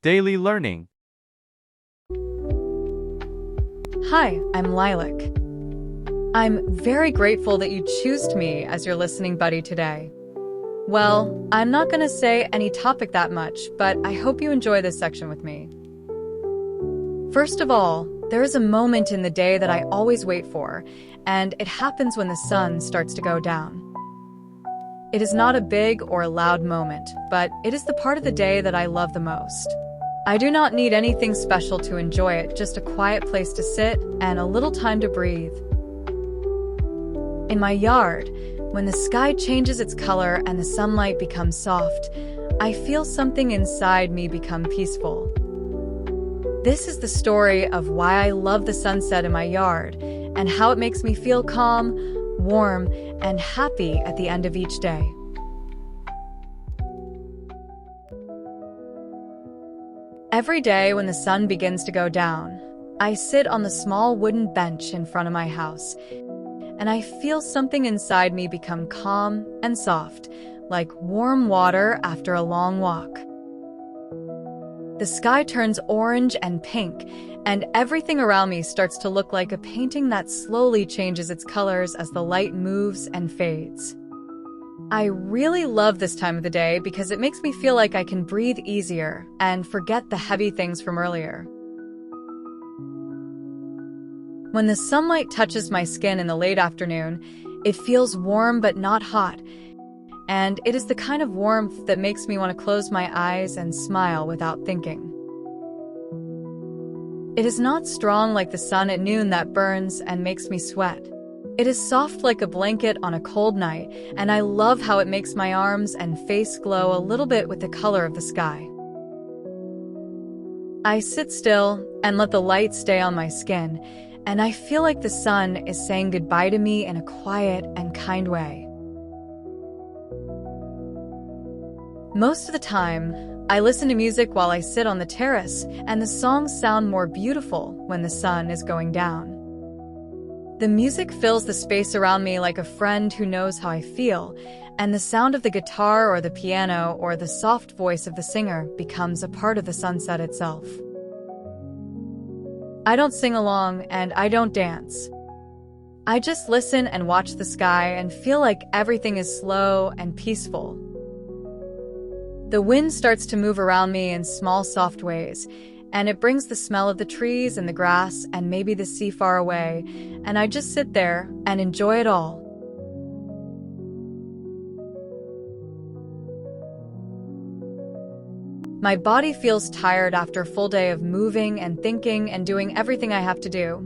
Daily Learning. Hi, I'm Lilac. I'm very grateful that you choose me as your listening buddy today. Well, I'm not going to say any topic that much, but I hope you enjoy this section with me. First of all, there is a moment in the day that I always wait for, and it happens when the sun starts to go down. It is not a big or loud moment, but it is the part of the day that I love the most. I do not need anything special to enjoy it, just a quiet place to sit and a little time to breathe. In my yard, when the sky changes its color and the sunlight becomes soft, I feel something inside me become peaceful. This is the story of why I love the sunset in my yard and how it makes me feel calm, warm, and happy at the end of each day. Every day when the sun begins to go down, I sit on the small wooden bench in front of my house, and I feel something inside me become calm and soft, like warm water after a long walk. The sky turns orange and pink, and everything around me starts to look like a painting that slowly changes its colors as the light moves and fades. I really love this time of the day because it makes me feel like I can breathe easier and forget the heavy things from earlier. When the sunlight touches my skin in the late afternoon, it feels warm but not hot, and it is the kind of warmth that makes me want to close my eyes and smile without thinking. It is not strong like the sun at noon that burns and makes me sweat. It is soft like a blanket on a cold night, and I love how it makes my arms and face glow a little bit with the color of the sky. I sit still and let the light stay on my skin, and I feel like the sun is saying goodbye to me in a quiet and kind way. Most of the time, I listen to music while I sit on the terrace, and the songs sound more beautiful when the sun is going down. The music fills the space around me like a friend who knows how I feel, and the sound of the guitar or the piano or the soft voice of the singer becomes a part of the sunset itself. I don't sing along and I don't dance. I just listen and watch the sky and feel like everything is slow and peaceful. The wind starts to move around me in small, soft ways, and it brings the smell of the trees and the grass and maybe the sea far away, and I just sit there and enjoy it all. My body feels tired after a full day of moving and thinking and doing everything I have to do.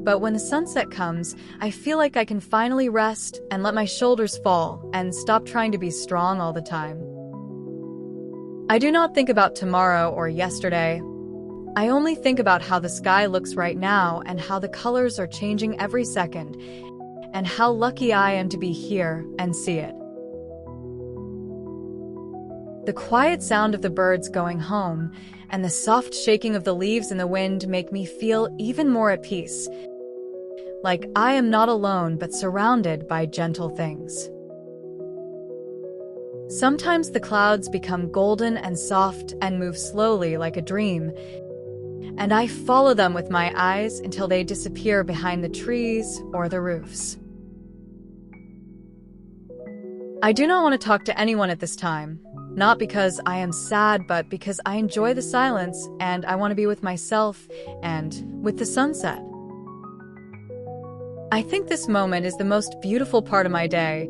But when the sunset comes, I feel like I can finally rest and let my shoulders fall and stop trying to be strong all the time. I do not think about tomorrow or yesterday. I only think about how the sky looks right now and how the colors are changing every second, and how lucky I am to be here and see it. The quiet sound of the birds going home and the soft shaking of the leaves in the wind make me feel even more at peace, like I am not alone but surrounded by gentle things. Sometimes the clouds become golden and soft and move slowly like a dream, and I follow them with my eyes until they disappear behind the trees or the roofs. I do not want to talk to anyone at this time, not because I am sad, but because I enjoy the silence and I want to be with myself and with the sunset. I think this moment is the most beautiful part of my day,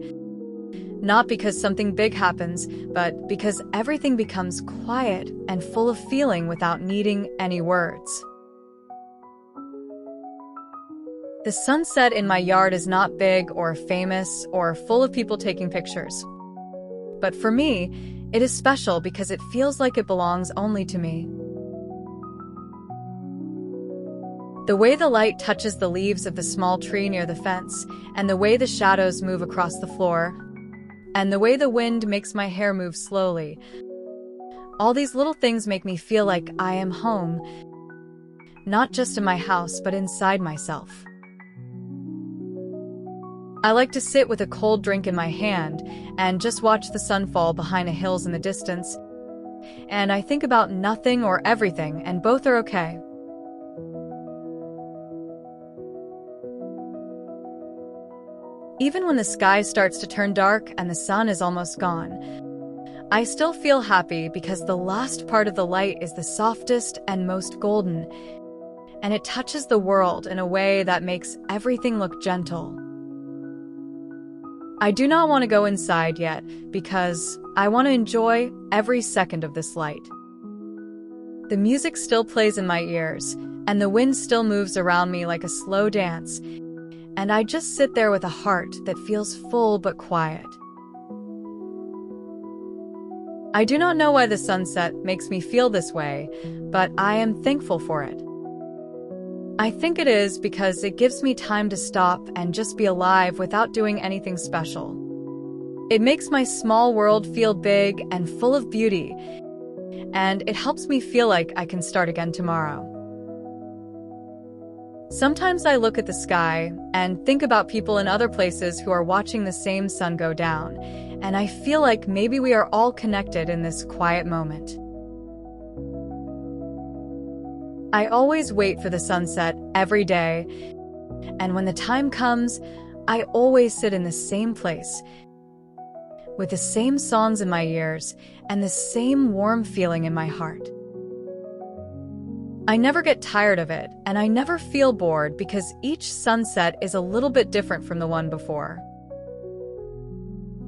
not because something big happens, but because everything becomes quiet and full of feeling without needing any words. The sunset in my yard is not big or famous or full of people taking pictures. But for me, it is special because it feels like it belongs only to me. The way the light touches the leaves of the small tree near the fence, and the way the shadows move across the floor, and the way the wind makes my hair move slowly. All these little things make me feel like I am home, not just in my house, but inside myself. I like to sit with a cold drink in my hand and just watch the sun fall behind the hills in the distance, and I think about nothing or everything, and both are okay. Even when the sky starts to turn dark and the sun is almost gone, I still feel happy because the last part of the light is the softest and most golden, and it touches the world in a way that makes everything look gentle. I do not want to go inside yet because I want to enjoy every second of this light. The music still plays in my ears, and the wind still moves around me like a slow dance, and I just sit there with a heart that feels full but quiet. I do not know why the sunset makes me feel this way, but I am thankful for it. I think it is because it gives me time to stop and just be alive without doing anything special. It makes my small world feel big and full of beauty, and it helps me feel like I can start again tomorrow. Sometimes I look at the sky and think about people in other places who are watching the same sun go down, and I feel like maybe we are all connected in this quiet moment. I always wait for the sunset every day, and when the time comes, I always sit in the same place, with the same songs in my ears and the same warm feeling in my heart. I never get tired of it, and I never feel bored because each sunset is a little bit different from the one before.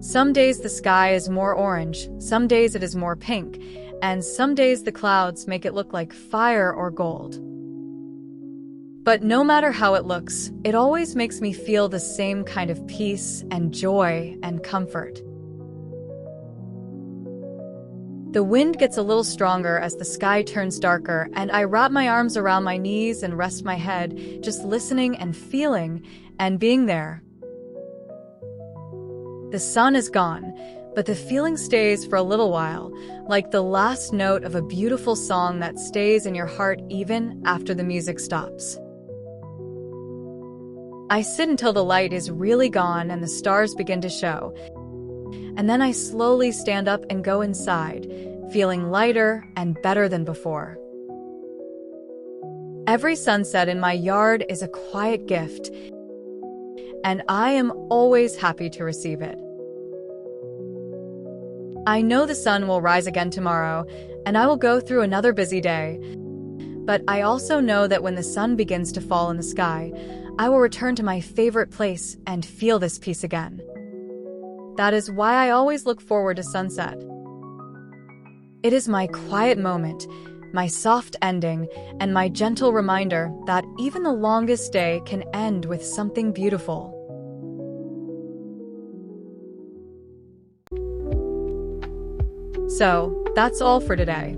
Some days the sky is more orange, some days it is more pink, and some days the clouds make it look like fire or gold. But no matter how it looks, it always makes me feel the same kind of peace and joy and comfort. The wind gets a little stronger as the sky turns darker, and I wrap my arms around my knees and rest my head, just listening and feeling and being there. The sun is gone, but the feeling stays for a little while, like the last note of a beautiful song that stays in your heart even after the music stops. I sit until the light is really gone and the stars begin to show, and then I slowly stand up and go inside, feeling lighter and better than before. Every sunset in my yard is a quiet gift, and I am always happy to receive it. I know the sun will rise again tomorrow, and I will go through another busy day. But I also know that when the sun begins to fall in the sky, I will return to my favorite place and feel this peace again. That is why I always look forward to sunset. It is my quiet moment, my soft ending, and my gentle reminder that even the longest day can end with something beautiful. So, that's all for today.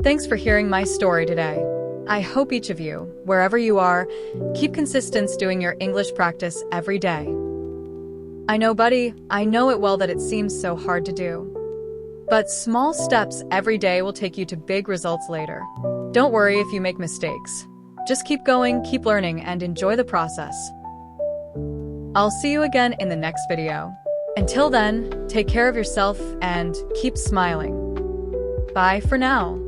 Thanks for hearing my story today. I hope each of you, wherever you are, keep consistent doing your English practice every day. I know, buddy, I know it well that it seems so hard to do. But small steps every day will take you to big results later. Don't worry if you make mistakes. Just keep going, keep learning, and enjoy the process. I'll see you again in the next video. Until then, take care of yourself and keep smiling. Bye for now.